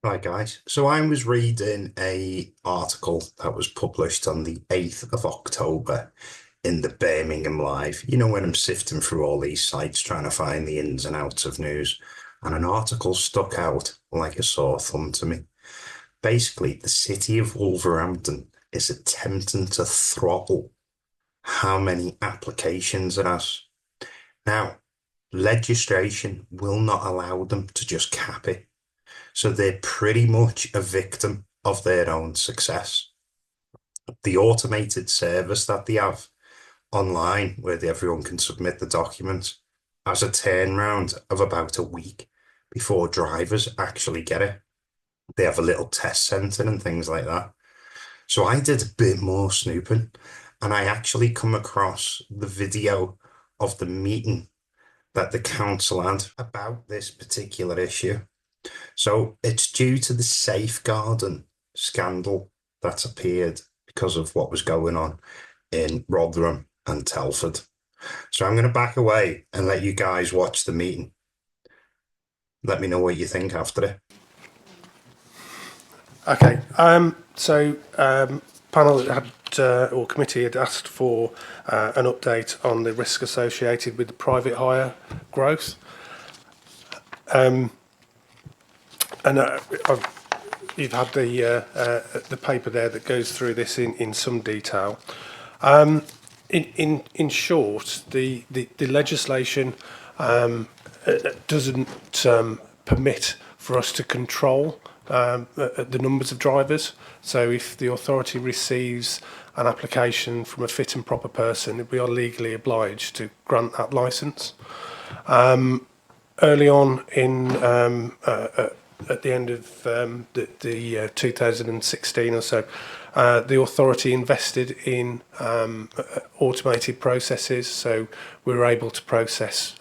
Right, guys. So I was reading a article that was published on the 8th of October in the Birmingham Live. You know, when I'm sifting through all these sites trying to find the ins and outs of news, and an article stuck out like a sore thumb to me. Basically, the city of Wolverhampton is attempting to throttle how many applications it has. Now, legislation will not allow them to just cap it. So they're pretty much a victim of their own success. The automated service that they have online, where everyone can submit the documents, has a turnaround of about a week before drivers actually get it. They have a little test centre and things like that. So I did a bit more snooping and I actually come across the video of the meeting that the council had about this particular issue. So it's due to the safeguarding scandal that's appeared because of what was going on in Rotherham and Telford. So I'm going to back away and let you guys watch the meeting. Let me know what you think after it. Okay. Panel had or committee had asked for an update on the risk associated with the private hire growth, and you've had the paper there that goes through this in some detail. In short, the legislation doesn't permit for us to control the numbers of drivers. So if the authority receives an application from a fit and proper person, we are legally obliged to grant that licence. Early on at the end of the 2016 or so, the authority invested in automated processes, so we were able to process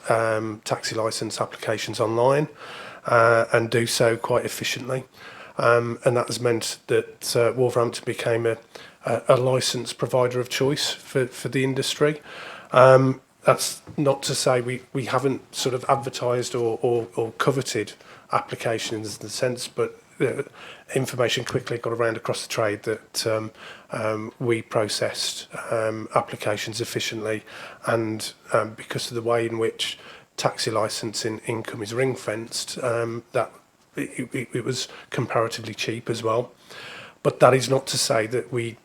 taxi licence applications online and do so quite efficiently. And that has meant that Wolverhampton became a licence provider of choice for the industry. That's not to say we haven't sort of advertised or coveted applications in the sense, but information quickly got around across the trade that we processed applications efficiently, and because of the way in which taxi licensing income is ring fenced, that it was comparatively cheap as well. But that is not to say that we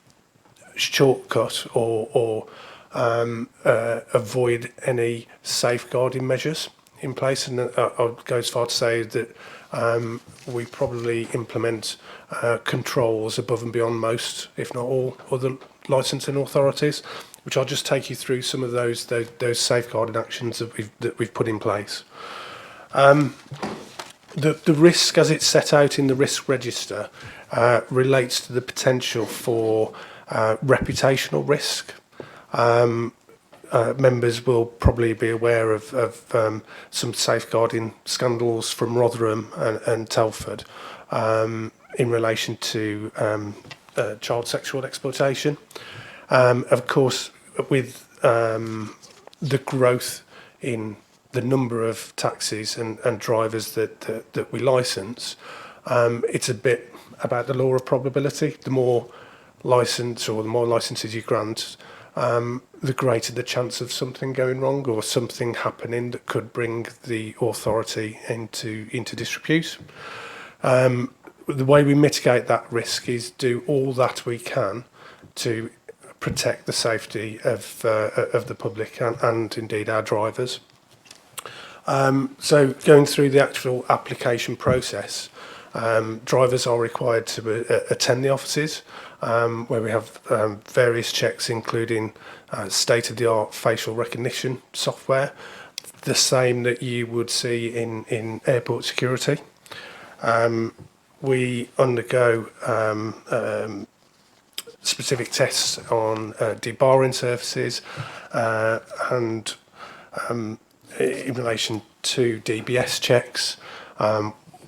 shortcut or avoid any safeguarding measures in place, and I'd go as far to say that we probably implement controls above and beyond most, if not all, other licensing authorities, which I'll just take you through some of those safeguarding actions that we've put in place. The risk, as it's set out in the risk register, relates to the potential for reputational risk. Members will probably be aware of some safeguarding scandals from Rotherham and Telford in relation to child sexual exploitation. Of course, with the growth in the number of taxis and drivers that we licence, it's a bit about the law of probability. The more licences you grant, the greater the chance of something going wrong or something happening that could bring the authority into disrepute. The way we mitigate that risk is do all that we can to protect the safety of the public and indeed our drivers. So going through the actual application process, drivers are required to attend the offices, where we have various checks, including state-of-the-art facial recognition software, the same that you would see in airport security. We undergo specific tests on debarring surfaces and in relation to DBS checks.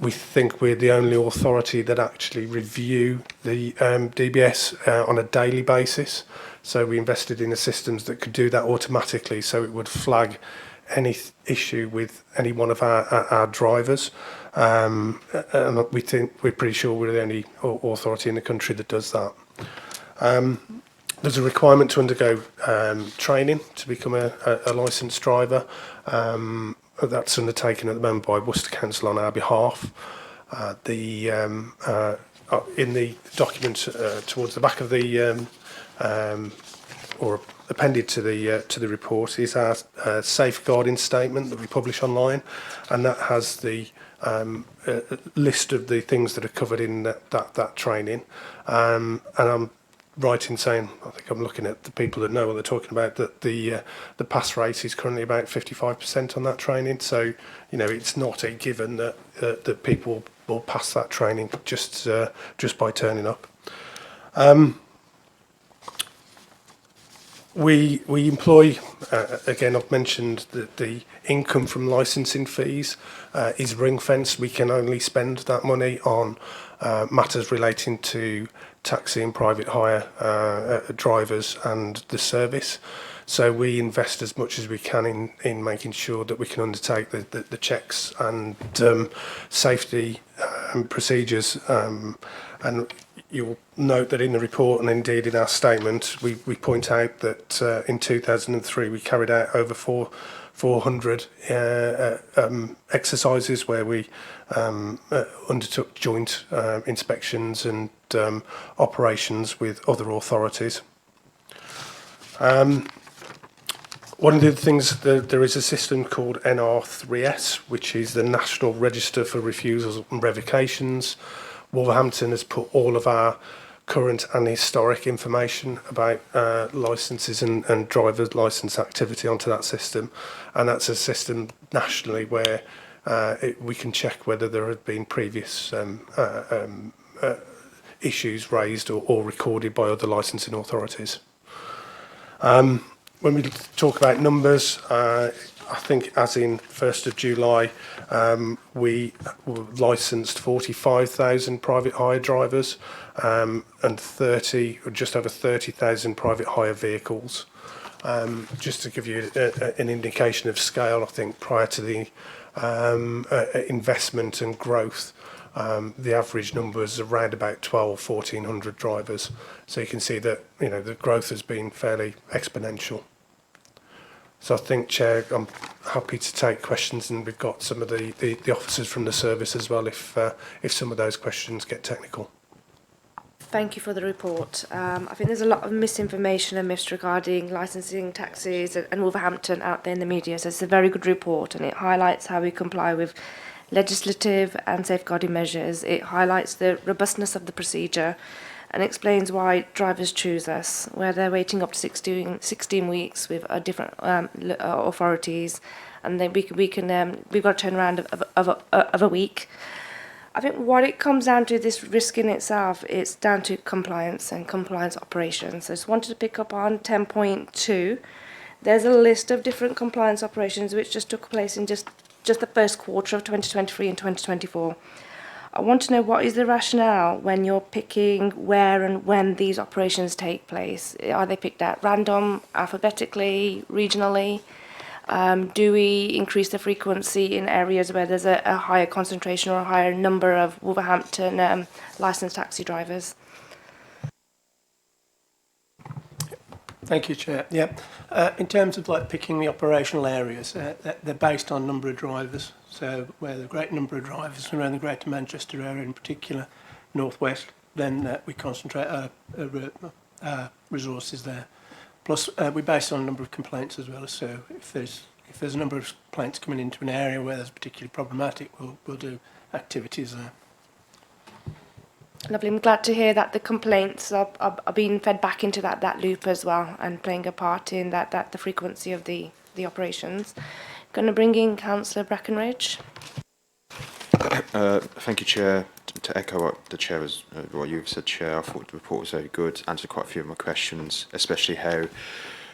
We think we're the only authority that actually review the DBS on a daily basis. So we invested in the systems that could do that automatically, so it would flag any issue with any one of our drivers. and we're pretty sure we're the only authority in the country that does that. There's a requirement to undergo training to become a licensed driver. That's undertaken at the moment by Worcester Council on our behalf. In the document towards the back of the or appended to the report is our safeguarding statement that we publish online, and that has the list of the things that are covered in that training. And I'm right in saying, I think I'm looking at the people that know what they're talking about, that the pass rate is currently about 55% on that training. So, you know, it's not a given that that people will pass that training just by turning up. We employ, again, I've mentioned that the income from licensing fees is ring-fenced. We can only spend that money on matters relating to taxi and private hire drivers and the service. So we invest as much as we can in making sure that we can undertake the checks and safety procedures. And you'll note that in the report and indeed in our statement, we point out that in 2003 we carried out over 400 exercises where we undertook joint inspections and operations with other authorities. One of the things, there is a system called NR3S, which is the National Register for Refusals and Revocations. Wolverhampton has put all of our current and historic information about licences and driver's licence activity onto that system. And that's a system nationally where we can check whether there have been previous issues raised or recorded by other licensing authorities. When we talk about numbers, I think as in 1st of July, we licensed 45,000 private hire drivers and just over 30,000 private hire vehicles. Just to give you an indication of scale, I think prior to the investment and growth, the average number is around about 1,400 drivers. So you can see that, you know, the growth has been fairly exponential. So I think, Chair, I'm happy to take questions, and we've got some of the officers from the service as well if some of those questions get technical. Thank you for the report. I think there's a lot of misinformation and myths regarding licensing taxis and Wolverhampton out there in the media. So it's a very good report, and it highlights how we comply with legislative and safeguarding measures. It highlights the robustness of the procedure and explains why drivers choose us, where they're waiting up to 16 weeks with different authorities, and then we've got a turnaround of a week. I think what it comes down to, this risk in itself, it's down to compliance and compliance operations. So I just wanted to pick up on 10.2. There's a list of different compliance operations which just took place in just the first quarter of 2023 and 2024. I want to know, what is the rationale when you're picking where and when these operations take place? Are they picked at random, alphabetically, regionally? Do we increase the frequency in areas where there's a higher concentration or a higher number of Wolverhampton licensed taxi drivers? Thank you, Chair. Yeah, in terms of like picking the operational areas, they're based on number of drivers. So where the great number of drivers around the Greater Manchester area, in particular, northwest, then we concentrate our resources there. Plus, we base on a number of complaints as well. So if there's a number of complaints coming into an area where there's particularly problematic, we'll do activities there. Lovely. I'm glad to hear that the complaints are being fed back into that loop as well, and playing a part in that the frequency of the operations. Going to bring in Councillor Brackenridge. Thank you, Chair. To echo what the Chair was, what you've said, Chair, I thought the report was very good. Answered quite a few of my questions, especially how,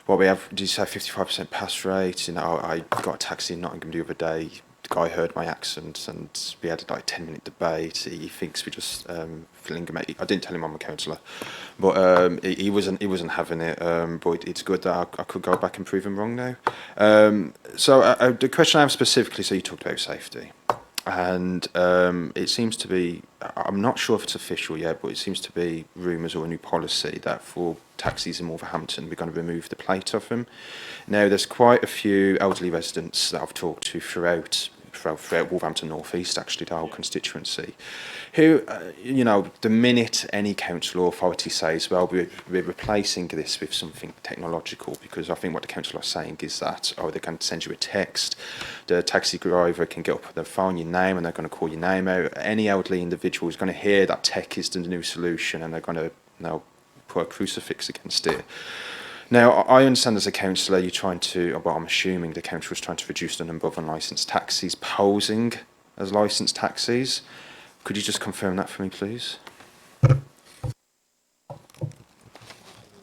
what we have, did you say 55% pass rate? You know, I got a taxi in Nottingham the other day. The guy heard my accent and we had like a 10-minute debate. He thinks we just filling him out. I didn't tell him I'm a councillor, but he wasn't having it. But it's good that I could go back and prove him wrong now. So the question I have specifically, so you talked about safety. and it seems to be, I'm not sure if it's official yet, but it seems to be rumours or a new policy that for taxis in Wolverhampton we're going to remove the plate of them. Now there's quite a few elderly residents that I've talked to throughout Wolverhampton North East, actually the whole constituency, who, you know, the minute any council or authority says, well, we're replacing this with something technological, because I think what the council are saying is that, oh, they can send you a text, the taxi driver can get up on their phone, your name, and they're going to call your name out. Any elderly individual is going to hear that tech is the new solution, and they're going to, you know, put a crucifix against it. Now, I understand as a councillor you're trying to, well, I'm assuming the council is trying to reduce the number of unlicensed taxis posing as licensed taxis. Could you just confirm that for me, please? And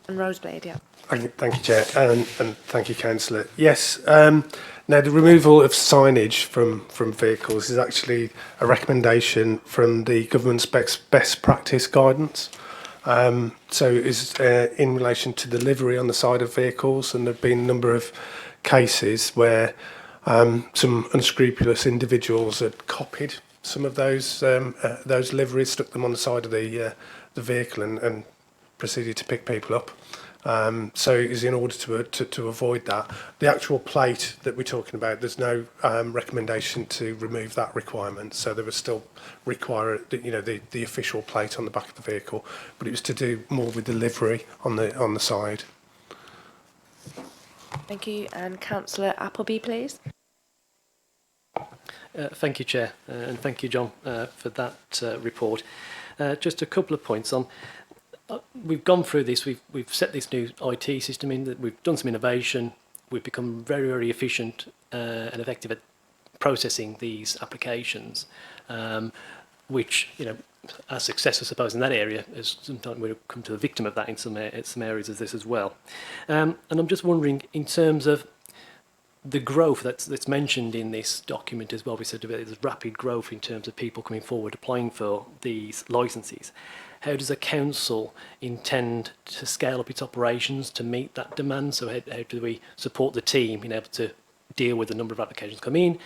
Roseblade, yeah. Thank you, Chair, and thank you, Councillor. Yes, now the removal of signage from vehicles is actually a recommendation from the government's best practice guidance. So it is in relation to delivery on the side of vehicles, and there have been a number of cases where some unscrupulous individuals had copied some of those liveries, stuck them on the side of the vehicle, and proceeded to pick people up. So it is in order to avoid that. The actual plate that we're talking about, there's no recommendation to remove that requirement. So they would still require, you know, the official plate on the back of the vehicle, but it was to do more with delivery on the side. Thank you. And Councillor Appleby, please. Thank you, Chair, and thank you, John, for that report. Just a couple of points on. We've gone through this. We've set this new IT system in. That we've done some innovation. We've become very, very efficient and effective at processing these applications, which, you know, our success, I suppose, in that area is sometimes we've come to the victim of that in some areas of this as well. And I'm just wondering, in terms of the growth that's mentioned in this document as well, we said about this rapid growth in terms of people coming forward applying for these licences. How does a council intend to scale up its operations to meet that demand? So how do we support the team in able to deal with the number of applications coming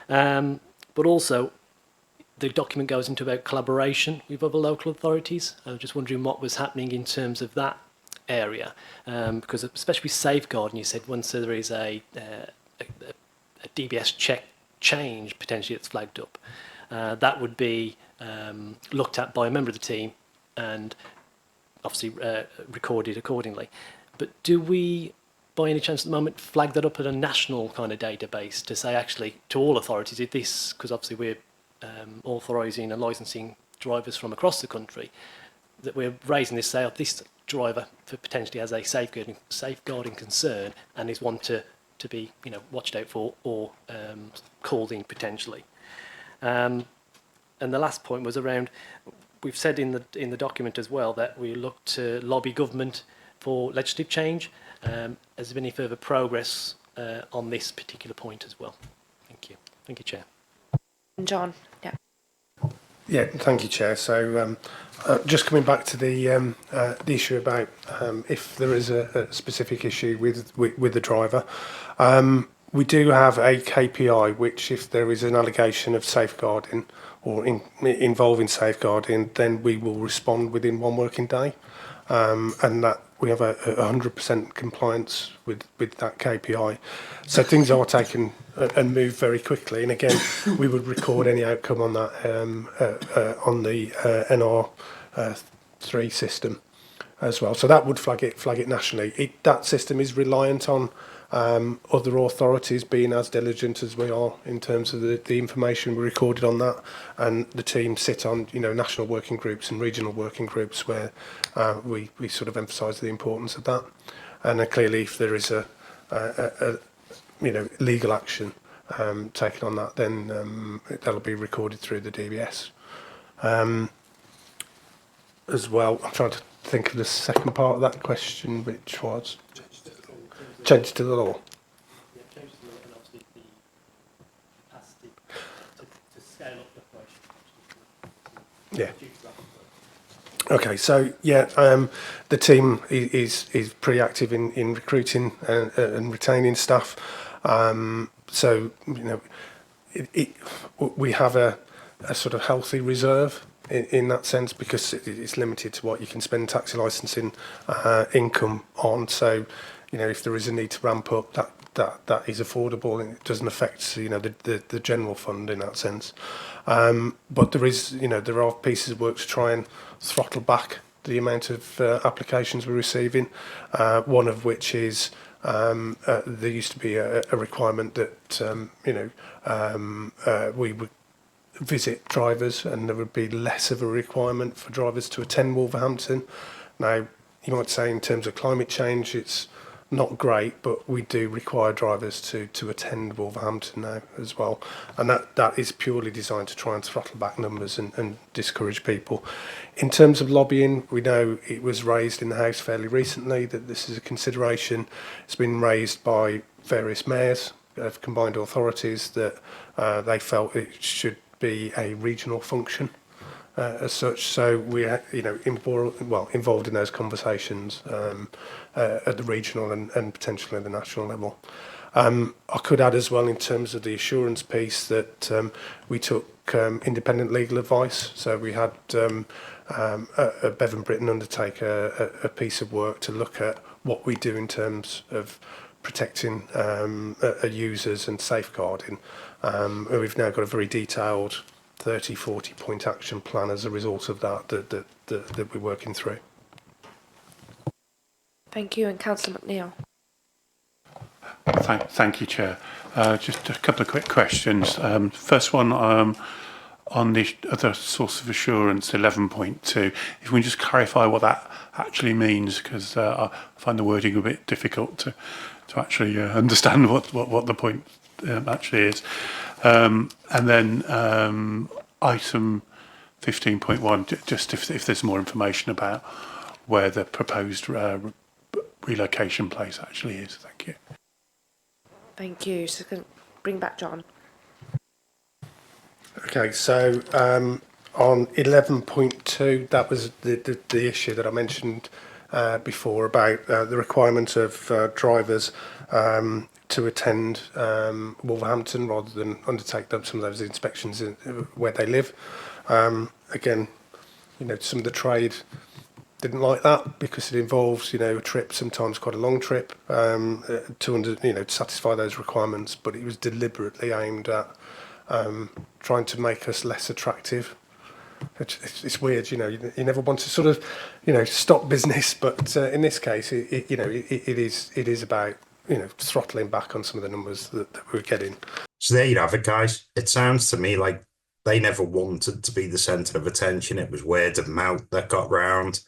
in? But also, the document goes into about collaboration with other local authorities. I was just wondering what was happening in terms of that area, because especially with safeguarding, you said once there is a DBS check change potentially that's flagged up, that would be looked at by a member of the team and obviously recorded accordingly. But do we, by any chance at the moment, flag that up at a national kind of database to say actually to all authorities, if this, because obviously we're authorising and licensing drivers from across the country, that we're raising this, say, this driver potentially has a safeguarding concern and is one to be, you know, watched out for or called in potentially. And the last point was around, we've said in the document as well that we look to lobby government for legislative change. Has there been any further progress on this particular point as well? Thank you. Thank you, Chair. John, yeah. Yeah, thank you, Chair. So just coming back to the issue about if there is a specific issue with the driver, we do have a KPI which, if there is an allegation of safeguarding or involving safeguarding, then we will respond within 1 working day, and that we have a 100% compliance with that KPI. So things are taken and move very quickly. And again, we would record any outcome on that on the NR3 system as well. So that would flag it nationally. That system is reliant on other authorities being as diligent as we are in terms of the information we recorded on that, and the team sit on, you know, national working groups and regional working groups where we sort of emphasise the importance of that. And clearly, if there is a you know, legal action taken on that, then that'll be recorded through the DBS as well. I'm trying to think of the second part of that question, which was change to the law. Yeah, change to the law and obviously the capacity to scale up the operation. Yeah. Okay, so yeah, the team is pretty active in recruiting and retaining staff. So, you know, we have a sort of healthy reserve in that sense, because it's limited to what you can spend taxi licensing income on. So, if there is a need to ramp up, that is affordable, and it doesn't affect the general fund in that sense. But there are pieces of work to try and throttle back the amount of applications we're receiving. One of which is there used to be a requirement that we would visit drivers, and there would be less of a requirement for drivers to attend Wolverhampton. Now, you might say in terms of climate change, it's not great, but we do require drivers to attend Wolverhampton now as well. And that is purely designed to try and throttle back numbers and discourage people. In terms of lobbying, we know it was raised in the House fairly recently that this is a consideration. It's been raised by various mayors of combined authorities that they felt it should be a regional function as such. So we're involved in those conversations at the regional and potentially at the national level. I could add as well, in terms of the assurance piece, that we took independent legal advice. So we had Bevan Britton undertake a piece of work to look at what we do in terms of protecting users and safeguarding. We've now got a very detailed 30-40 point action plan as a result of that we're working through. Thank you. And Councillor McNeill. Thank you, Chair. Just a couple of quick questions. First one, on the other source of assurance, 11.2. If we can just clarify what that actually means, because I find the wording a bit difficult to actually understand what the point actually is. And then item 15.1, just if there's more information about where the proposed relocation place actually is. Thank you. Thank you. So can bring back John. Okay, so on 11.2, that was the issue that I mentioned before about the requirement of drivers to attend Wolverhampton rather than undertake some of those inspections where they live. Again, some of the trade didn't like that because it involves, a trip, sometimes quite a long trip, to satisfy those requirements. But it was deliberately aimed at trying to make us less attractive. It's weird, you never want to sort of, stop business, but in this case, it is about, throttling back on some of the numbers that we're getting. So there you have it, guys. It sounds to me like they never wanted to be the centre of attention. It was word of mouth that got round.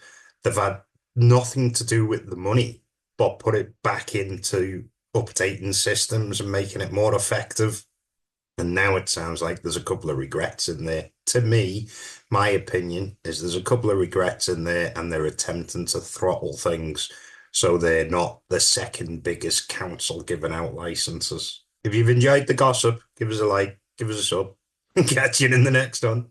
They've had nothing to do with the money, but put it back into updating systems and making it more effective. And now it sounds like there's a couple of regrets in there. To me, my opinion is there's a couple of regrets in there, and they're attempting to throttle things so they're not the second biggest council giving out licenses. If you've enjoyed the gossip, give us a like, give us a sub, and catch you in the next one.